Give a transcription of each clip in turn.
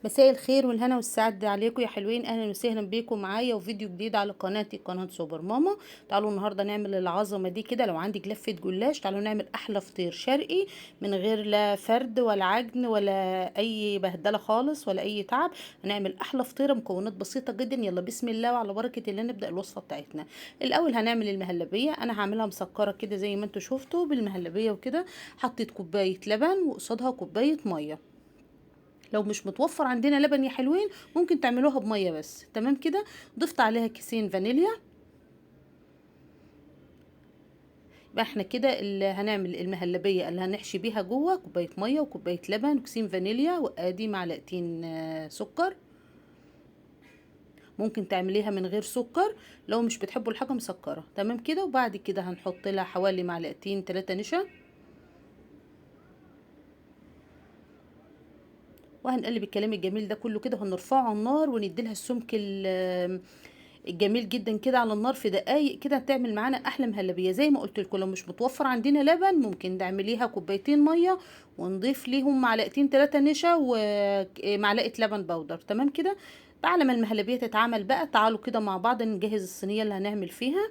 مساء الخير والهنا والسعد عليكم يا حلوين. اهلا وسهلا بيكم معايا وفيديو جديد على قناتي، قناه سوبر ماما. تعالوا النهارده نعمل العظمه دي كده. لو عندك لفه جلاش تعالوا نعمل احلى فطير شرقي من غير لا فرد ولا عجن ولا اي بهدله خالص ولا اي تعب. هنعمل احلى فطيره، مكونات بسيطه جدا. يلا بسم الله وعلى بركه الله نبدا الوصفه بتاعتنا. الاول هنعمل المهلبيه. انا هعملها مسكره كده زي ما انتم شفتوا بالمهلبيه وكده. حطيت كوبايه لبن وقصادها كوبايه ميه. لو مش متوفر عندنا لبن يا حلوين ممكن تعملوها بميه بس، تمام كده. ضفت عليها كيسين فانيليا. يبقى احنا كده اللي هنعمل المهلبيه اللي هنحشي بيها جوه كوبايه ميه وكوبايه لبن وكيسين فانيليا وادي معلقتين سكر. ممكن تعمليها من غير سكر لو مش بتحبوا الحاجه مسكره، تمام كده. وبعد كده هنحط لها حوالي معلقتين 3 نشا، وهنقلب الكلام الجميل ده كله كده وهنرفعه على النار ونديلها السمك الجميل جدا كده على النار في دقايق كده. تعمل معانا احلى مهلبيه. زي ما قلت لكم لو مش متوفر عندنا لبن ممكن تعمليها كوبايتين ميه ونضيف ليهم معلقتين 3 نشا ومعلقه لبن بودر، تمام كده. على ما المهلبيه تتعمل بقى تعالوا كده مع بعض نجهز الصينيه اللي هنعمل فيها.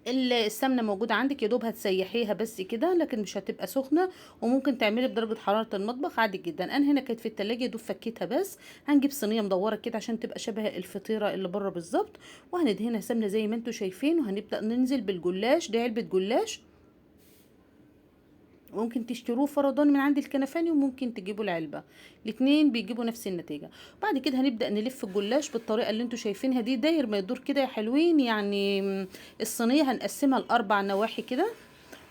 السمنه موجوده عندك، يا دوب هتسيحيها بس كده لكن مش هتبقى سخنه، وممكن تعملي بدرجه حراره المطبخ عادي جدا. انا هنا كانت في التلاجة، يا دوب فكيتها بس. هنجيب صينيه مدوره كده عشان تبقى شبه الفطيره اللي بره بالظبط، وهندهنها سمنه زي ما انتم شايفين، وهنبدا ننزل بالجلاش. ده علبه جلاش، ممكن تشتروه فردان من عند الكنفاني وممكن تجيبوا العلبة. الاتنين بيجيبوا نفس النتيجة. بعد كده هنبدأ نلف الجلاش بالطريقة اللي انتوا شايفينها دي، داير ما يدور كده يا حلوين يعني. الصينية هنقسمها لأربع نواحي كده،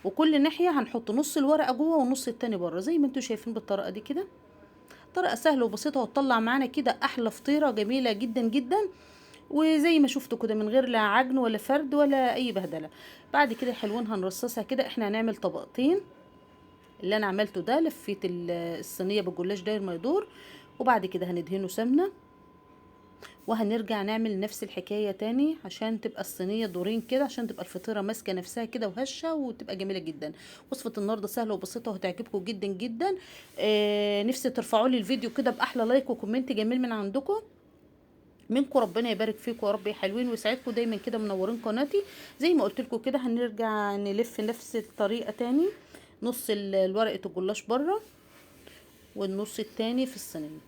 وكل ناحية هنحط نص الورقة جوه والنص التاني بره زي ما انتوا شايفين بالطريقة دي كده. طريقة سهلة وبسيطة وتطلع معانا كده أحلى فطيرة جميلة جدا جدا. وزي ما شفتوا كده من غير لا عجن ولا فرد ولا أي بهدلة. بعد كده يا حلوين هنرصصها كده. احنا هنعمل طبقتين. اللي انا عملته ده لفيت الصينيه بالجلاش داير ما يدور، وبعد كده هندهنه سمنه، وهنرجع نعمل نفس الحكايه تاني عشان تبقى الصينيه دورين كده، عشان تبقى الفطيره ماسكه نفسها كده وهشه وتبقى جميله جدا. وصفه النهارده سهله وبسيطه وهتعجبكم جدا جدا. نفسي ترفعوا لي الفيديو كده باحلى لايك وكومنت جميل من عندكم منكم. ربنا يبارك فيكم يا رب يا حلوين ويسعدكم دايما كده منورين قناتي. زي ما قلت لكم كده هنرجع نلف نفس الطريقه تاني. نص ورقه الجلاش بره والنص التاني في الصينية،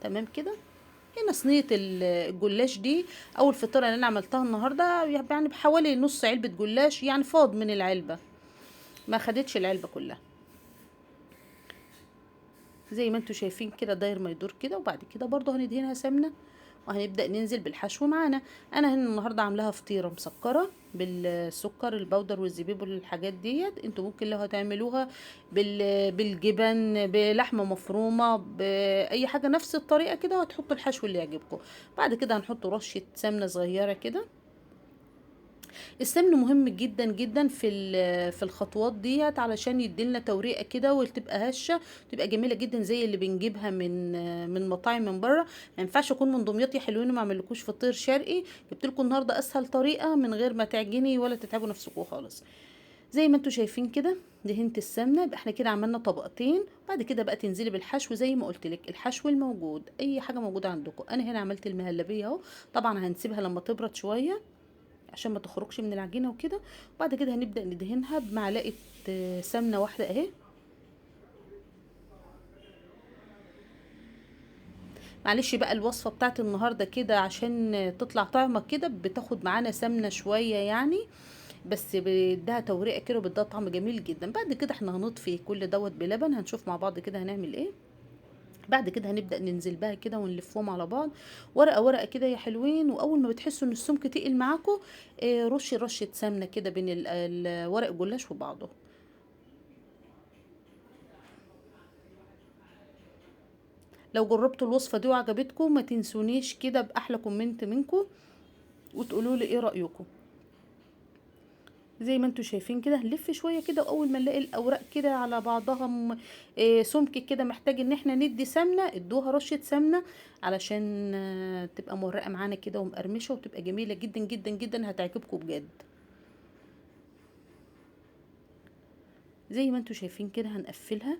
تمام كده. هنا صينية الجلاش دي أول فطيرة اللي أنا عملتها النهاردة، يعني بحوالي نص علبة جلاش، يعني فاض من العلبة، ما خدتش العلبة كلها. زي ما انتوا شايفين كده داير ما يدور كده. وبعد كده برضو هندهنها سمنة وهنبدأ ننزل بالحشو معانا. انا هنا النهارده عاملاها فطيرة مسكرة بالسكر البودر والزبيب والحاجات ديت. انتوا ممكن لو هتعملوها بالجبن بلحمة مفرومة بأي حاجة نفس الطريقة كده، وهتحطوا الحشو اللي يعجبكم. بعد كده هنحط رشة سمنة صغيرة كده. السمن مهم جدا جدا في الخطوات ديت علشان يديلنا توريقه كده وتبقى هشه، تبقى جميله جدا زي اللي بنجيبها من مطاعم من بره. ما ينفعش اكون من دمياط يا حلوين وما اعملكوش فطير شرقي. جبت لكم النهارده اسهل طريقه من غير ما تعجني ولا تتعبوا نفسكم خالص. زي ما انتوا شايفين كده دهنت السمنه. يبقى احنا كده عملنا طبقتين. بعد كده بقى تنزلي بالحشو زي ما قلت لك، الحشو الموجود اي حاجه موجوده عندكم. انا هنا عملت المهلبيه اهو. طبعا هنسيبها لما تبرد شويه عشان ما تخرجش من العجينه وكده. وبعد كده هنبدا ندهنها بمعلقه سمنه واحده اهي. معلش بقى الوصفه بتاعت النهارده كده عشان تطلع طعمه كده بتاخد معانا سمنه شويه يعني، بس بدها توريقه كده وبدها طعم جميل جدا. بعد كده احنا هنطفي كل دوت بلبن. هنشوف مع بعض كده هنعمل ايه. بعد كده هنبدأ ننزل بها كده ونلفهم على بعض ورقة ورقة كده يا حلوين. وأول ما بتحسوا إن السمك تقل معاكم رشي رشة سمنة كده بين ورق الجلاش وبعضه. لو جربتوا الوصفة دي وعجبتكم ما تنسونيش كده بأحلى كومنت منكم وتقولوا لي ايه رأيكم. زي ما انتوا شايفين كده هنلف شوية كده، واول ما نلاقي الاوراق كده على بعضها سمك كده محتاج ان احنا ندي سمنة، ادوها رشة سمنة علشان تبقى مورقة معانا كده ومقرمشة وتبقى جميلة جدا جدا جدا هتعجبكم بجد. زي ما انتوا شايفين كده هنقفلها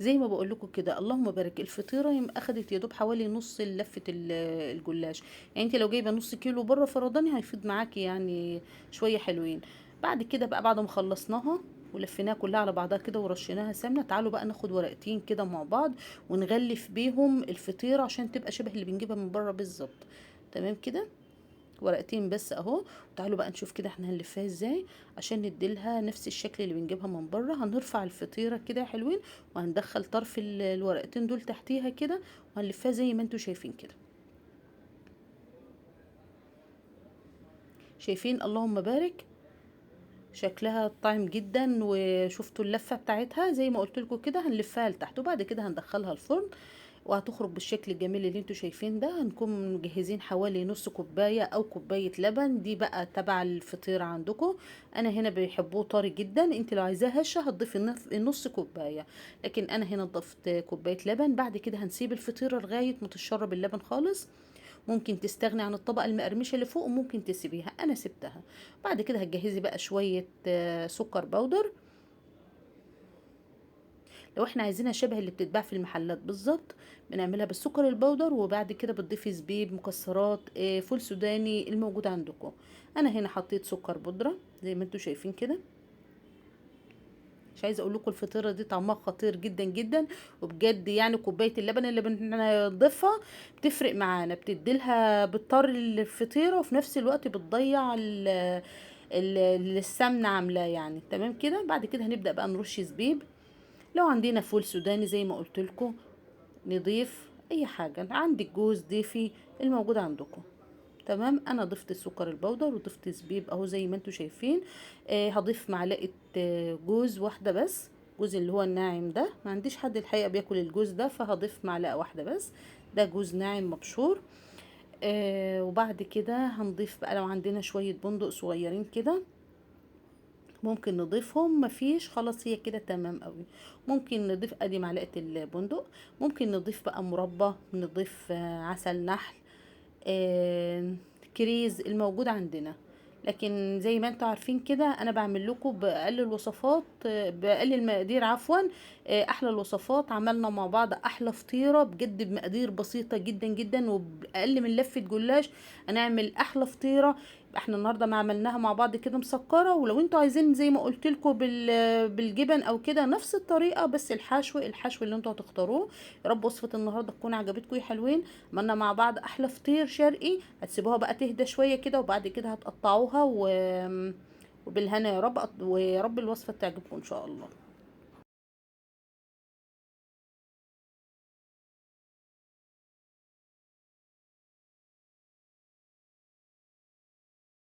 زي ما بقول لكم كده، اللهم بارك، الفطيره اخدت يا دوب حوالي نص لفه الجلاش. يعني انت لو جايبه نص كيلو بره فرداني هيفيض معاكي يعني شويه حلوين. بعد كده بقى بعد ما خلصناها ولفيناها كلها على بعضها كده ورشيناها سمنه، تعالوا بقى ناخد ورقتين كده مع بعض ونغلف بيهم الفطيره عشان تبقى شبه اللي بنجيبها من بره بالظبط. تمام كده، ورقتين بس اهو. تعالوا بقى نشوف كده احنا هنلفها ازاي عشان نديلها نفس الشكل اللي بنجيبها من بره. هنرفع الفطيره كده حلوين، وهندخل طرف الورقتين دول تحتيها كده، وهنلفها زي ما انتوا شايفين كده. شايفين؟ اللهم بارك، شكلها طعم جدا. وشفتوا اللفه بتاعتها زي ما قلت لكم كده، هنلفها لتحت وبعد كده هندخلها الفرن، وهتخرج بالشكل الجميل اللي انتوا شايفين ده. هنكون مجهزين حوالي نص كوبايه او كوبايه لبن، دي بقى تبع الفطيره عندكم. انا هنا بيحبوه طري جدا، انت لو عايزاه هشه هتضيفي نص كوبايه، لكن انا هنا ضفت كوبايه لبن. بعد كده هنسيب الفطيره لغايه ما تشرب اللبن خالص. ممكن تستغني عن الطبقة المقرمشة اللي فوق وممكن تسيبيها، انا سبتها. بعد كده هتجهزي بقى شوية سكر بودر. لو احنا عايزينها شبه اللي بتتباع في المحلات بالظبط، بنعملها بالسكر البودر، وبعد كده بتضيفي زبيب، مكسرات، فول سوداني الموجود عندكم. انا هنا حطيت سكر بودرة زي ما انتوا شايفين كده. مش عايزه اقول لكم الفطيره دي طعمها خطير جدا جدا، وبجد يعني كوبايه اللبن اللي بنضيفها بتفرق معانا، بتديلها بتطر الفطيره وفي نفس الوقت بتضيع السمنه عاملاه يعني. تمام كده، بعد كده هنبدا بقى نرش زبيب. لو عندنا فول سوداني زي ما قلت لكم نضيف اي حاجه، عندك جوز ضيفي الموجود عندكم. تمام، انا ضفت السكر البودر وضفت زبيب اهو زي ما انتوا شايفين. هضيف معلقه جوز واحده بس، جوز اللي هو الناعم ده، ما عنديش حد الحقيقه بياكل الجوز ده فهضيف معلقه واحده بس. ده جوز ناعم مبشور. وبعد كده هنضيف بقى لو عندنا شويه بندق صغيرين كده ممكن نضيفهم، مفيش خلاص هي كده تمام قوي. ممكن نضيف ادي معلقه البندق. ممكن نضيف بقى مربى، نضيف عسل نحل، آه، كريز الموجود عندنا. لكن زي ما انتوا عارفين كده انا بعمل لكم باقل الوصفات، باقل المقادير عفوا. احلى الوصفات، عملنا مع بعض احلى فطيره بجد بمقادير بسيطه جدا جدا وباقل من لفه جلاش هنعمل احلى فطيره. احنا النهارده ما عملناها مع بعض كده مسكره، ولو انتوا عايزين زي ما قلت لكم بالجبن او كده نفس الطريقه، بس الحشو اللي انتوا هتختاروه. يا رب وصفه النهارده تكون عجبتكم يا حلوين. عملنا مع بعض احلى فطير شرقي. هتسيبوها بقى تهدى شويه كده وبعد كده هتقطعوها وبالهنا يا رب، ويا رب الوصفه تعجبكم ان شاء الله.